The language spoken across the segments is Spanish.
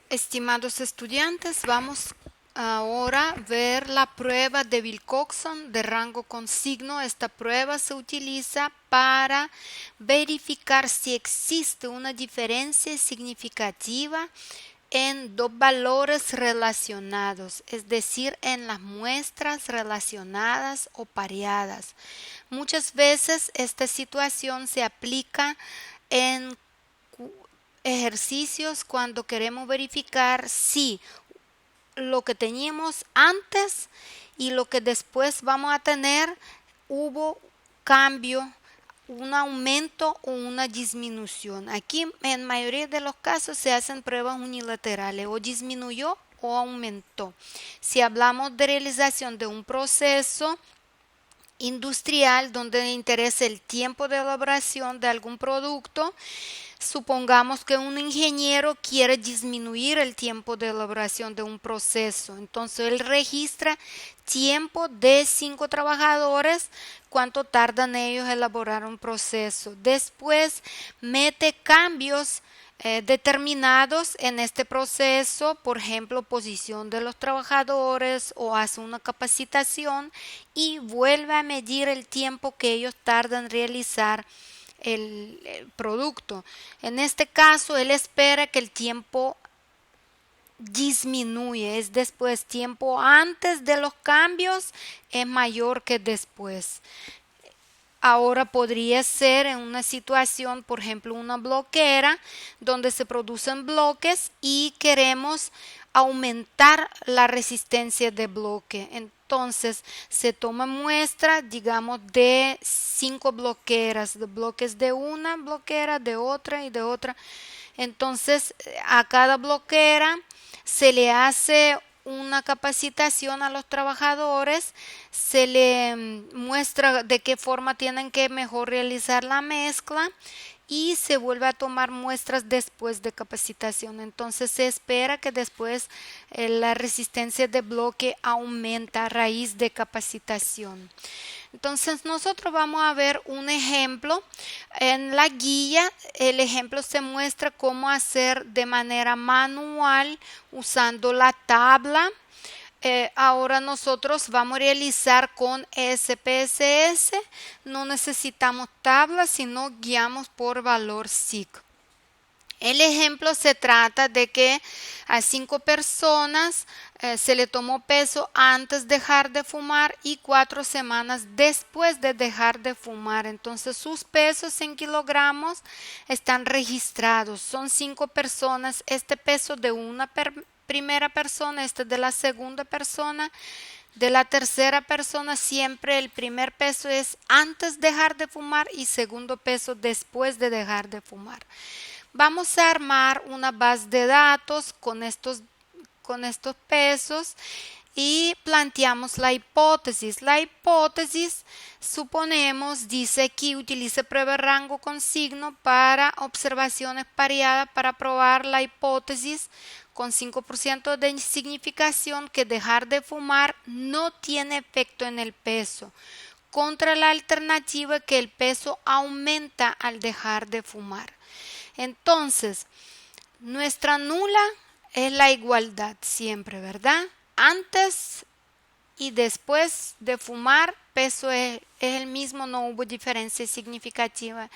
Estimados estudiantes, vamos ahora a ver la prueba de Wilcoxon de rango con signo. Esta prueba se utiliza para verificar si existe una diferencia significativa en dos valores relacionados, es decir, en las muestras relacionadas o pareadas. Muchas veces esta situación se aplica en ejercicios cuando queremos verificar si lo que teníamos antes y lo que después vamos a tener hubo cambio, un aumento o una disminución. Aquí en mayoría de los casos se hacen pruebas unilaterales, o disminuyó o aumentó. Si hablamos de realización de un proceso industrial donde interesa el tiempo de elaboración de algún producto, supongamos que un ingeniero quiere disminuir el tiempo de elaboración de un proceso. Entonces él registra tiempo de 5 trabajadores, cuánto tardan ellos en elaborar un proceso. Después mete cambios determinados en este proceso, por ejemplo, posición de los trabajadores o hace una capacitación y vuelve a medir el tiempo que ellos tardan en realizar el producto. En este caso, él espera que el tiempo disminuye, es después, tiempo antes de los cambios es mayor que después. Ahora podría ser en una situación, por ejemplo, una bloquera donde se producen bloques y queremos aumentar la resistencia de bloque. Entonces se toma muestra, digamos, de 5 bloqueras, de bloques de una bloquera, de otra y de otra. Entonces a cada bloquera se le hace una capacitación a los trabajadores, se le muestra de qué forma tienen que mejor realizar la mezcla y se vuelve a tomar muestras después de capacitación. Entonces se espera que después la resistencia de bloque aumenta a raíz de capacitación. Entonces nosotros vamos a ver un ejemplo. En la guía el ejemplo se muestra cómo hacer de manera manual usando la tabla. Ahora nosotros vamos a realizar con SPSS. No necesitamos tabla, sino guiamos por valor SIG. El ejemplo se trata de que a 5 personas se le tomó peso antes de dejar de fumar y 4 semanas después de dejar de fumar. Entonces sus pesos en kilogramos están registrados. Son 5 personas. Este peso de una primera persona, este de la segunda persona. De la tercera persona siempre el primer peso es antes de dejar de fumar y segundo peso después de dejar de fumar. Vamos a armar una base de datos con estos pesos y planteamos la hipótesis. La hipótesis, suponemos, dice aquí, utilice prueba de rango con signo para observaciones pareadas para probar la hipótesis con 5% de significación que dejar de fumar no tiene efecto en el peso, contra la alternativa que el peso aumenta al dejar de fumar. Entonces, nuestra nula es la igualdad siempre, ¿verdad? Antes y después de fumar, peso es el mismo, no hubo diferencia significativa.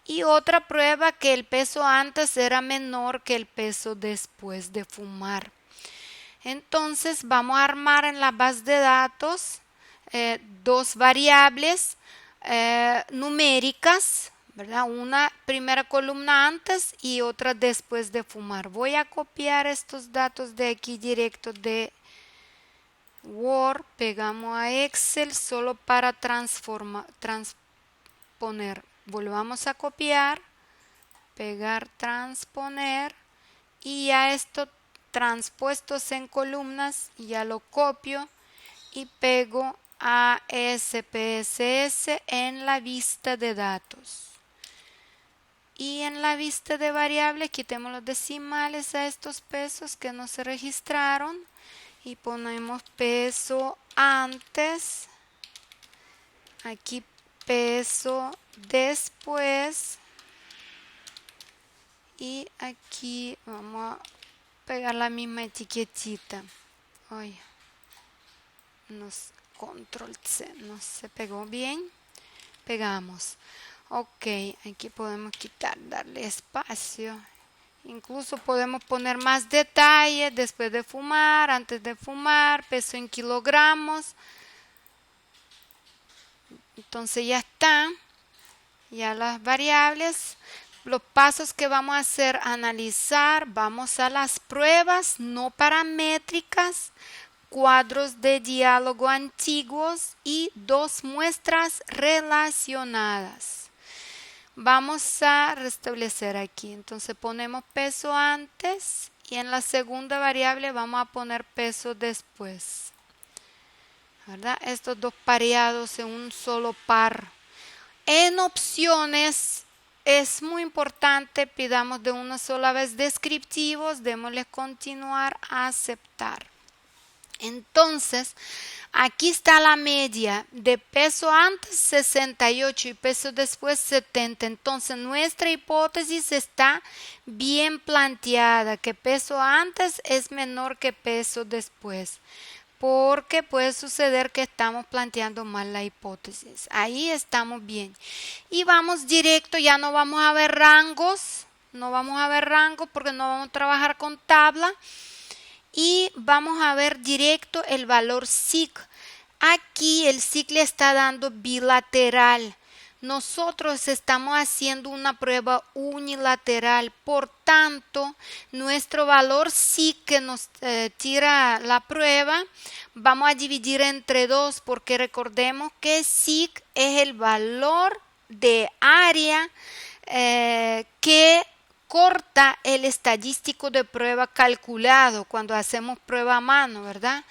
Y otra prueba que el peso antes era menor que el peso después de fumar. Entonces vamos a armar en la base de datos dos variables numéricas, ¿verdad? Una primera columna antes y otra después de fumar. Voy a copiar estos datos de aquí directo de Word, pegamos a Excel solo para transponer. Volvamos a copiar, pegar, transponer y ya esto transpuestos en columnas, ya lo copio y pego a SPSS en la vista de datos. Y en la vista de variables quitemos los decimales a estos pesos que no se registraron y ponemos peso antes, aquí peso después y aquí vamos a pegar la misma etiquetita. Ay, control C, no se pegó bien. Pegamos. Ok, aquí podemos quitar, darle espacio. Incluso podemos poner más detalles después de fumar, antes de fumar, peso en kilogramos. Entonces ya está. Ya las variables. Los pasos que vamos a hacer, analizar, vamos a las pruebas no paramétricas, cuadros de diálogo antiguos y 2 muestras relacionadas. Vamos a restablecer aquí. Entonces ponemos peso antes y en la segunda variable vamos a poner peso después. ¿Verdad? Estos dos pareados en un solo par. En opciones es muy importante, pidamos de una sola vez descriptivos, démosle continuar, aceptar. Entonces, aquí está la media de peso antes 68 y peso después 70. Entonces, nuestra hipótesis está bien planteada, que peso antes es menor que peso después. Porque puede suceder que estamos planteando mal la hipótesis. Ahí estamos bien. Y vamos directo, ya no vamos a ver rangos. No vamos a ver rangos porque no vamos a trabajar con tabla. Y vamos a ver directo el valor SIC. Aquí el SIC le está dando bilateral. Nosotros estamos haciendo una prueba unilateral, por tanto, nuestro valor SIC que nos tira la prueba, vamos a dividir entre 2 porque recordemos que SIC es el valor de área que corta el estadístico de prueba calculado cuando hacemos prueba a mano, ¿verdad?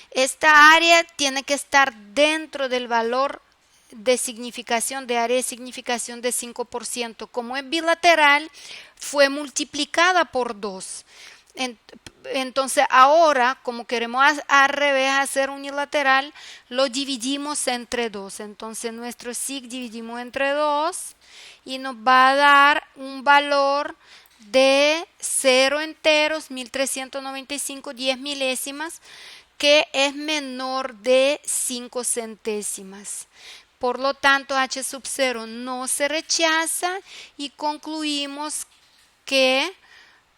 Esta área tiene que estar dentro del valor de significación, de área de significación de 5%. Como es bilateral, fue multiplicada por 2. Entonces ahora, como queremos al revés hacer unilateral, lo dividimos entre 2. Entonces nuestro SIC dividimos entre 2 y nos va a dar un valor de 0 enteros, 1395 10 milésimas, que es menor de 5 centésimas. Por lo tanto, H sub 0 no se rechaza y concluimos que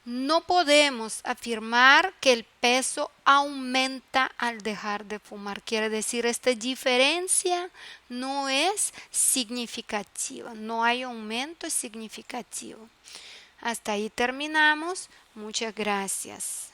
no podemos afirmar que el peso aumenta al dejar de fumar. Quiere decir, esta diferencia no es significativa, no hay aumento significativo. Hasta ahí terminamos. Muchas gracias.